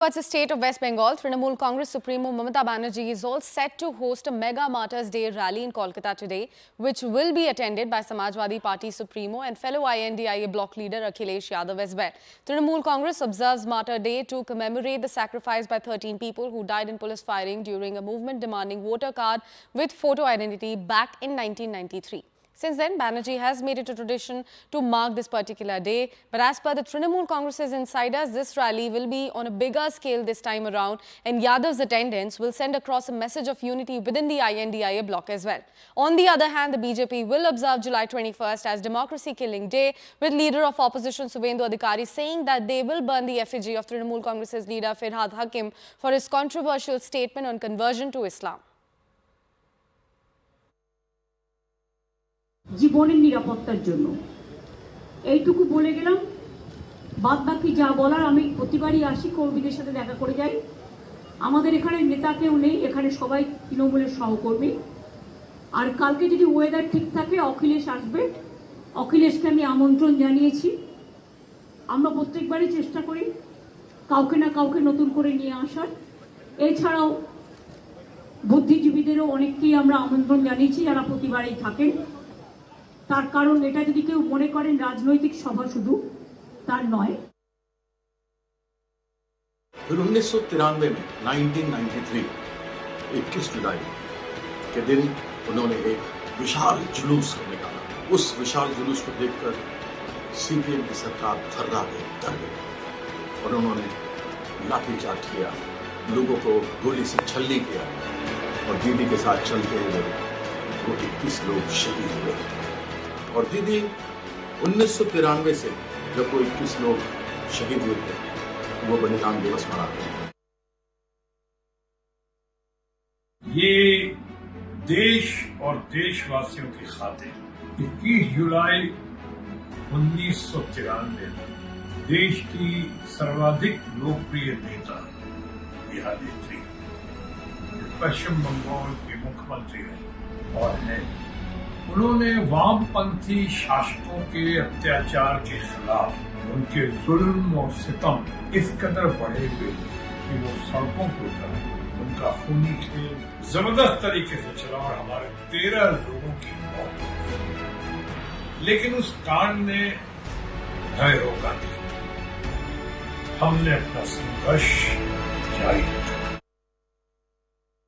Towards the state of West Bengal, Trinamool Congress Supremo Mamata Banerjee is all set to host a mega Martyrs Day rally in Kolkata today, which will be attended by Samajwadi Party Supremo and fellow INDIA bloc leader Akhilesh Yadav as well. Trinamool Congress observes Martyr Day to commemorate the sacrifice by 13 people who died in police firing during a movement demanding voter card with photo identity back in 1993. Since then, Banerjee has made it a tradition to mark this particular day. But as per the Trinamool Congress's insiders, this rally will be on a bigger scale this time around, and Yadav's attendance will send across a message of unity within the INDIA bloc as well. On the other hand, the BJP will observe July 21st as Democracy Killing Day, with leader of opposition Suvendu Adhikari saying that they will burn the effigy of Trinamool Congress's leader Firhad Hakim for his controversial statement on conversion to Islam. জীবনের নিরাপত্তার জন্য এইটুকু বলে গেলাম। বাদবাকি যা বলার আমি প্রতিবারই আসি, কর্মীদের সাথে দেখা করে যাই। আমাদের এখানে নেতা কেউ নেই, এখানে সবাই তৃণমূলের সহকর্মী। আর কালকে যদি ওয়েদার ঠিক থাকে অখিলেশ আসবে, অখিলেশকে আমি আমন্ত্রণ জানিয়েছি। আমরা প্রত্যেকবারই চেষ্টা করি কাউকে না কাউকে নতুন করে নিয়ে আসার। এছাড়াও বুদ্ধিজীবীদেরও অনেককেই আমরা আমন্ত্রণ জানিয়েছি যারা প্রতিবারই থাকেন। তার কারণ এটা যদি কেউ মনে করেন রাজনৈতিক সভা শুধু, তার নয়। फिर 1993 में 1993 21 जुलाई के दिन उन्होंने एक विशाल जुलूस निकाला। उस विशाल जुलूस को देखकर सीपीएम की सरकार थर्रा गई, डर गई और उन्होंने लाठीचार्ज किया, लोगों को गोली से छलनी किया और दीदी के साथ चलते हुए वो 21 लोग शहीद हुए। और दीदी 1993 से जब वो 21 लोग शहीद हुए थे, वो बलिदान दिवस मनाते हैं। ये देश और देशवासियों की खातिर 21 जुलाई 1993 में देश की सर्वाधिक लोकप्रिय नेता यह नेत्री पश्चिम बंगाल के मुख्यमंत्री रहे और हैं। उन्होंने वामपंथी शासकों के अत्याचार के खिलाफ उनके जुल्म और सितम इस कदर बढ़े हुए कि वो सड़कों पर उतर, उनका खूनी खेल जबरदस्त तरीके से चला और हमारे 13 लोगों की मौत हो गई। लेकिन उस कांड ने भय रोका नहीं। हमने अपना संघर्ष जारी रखा।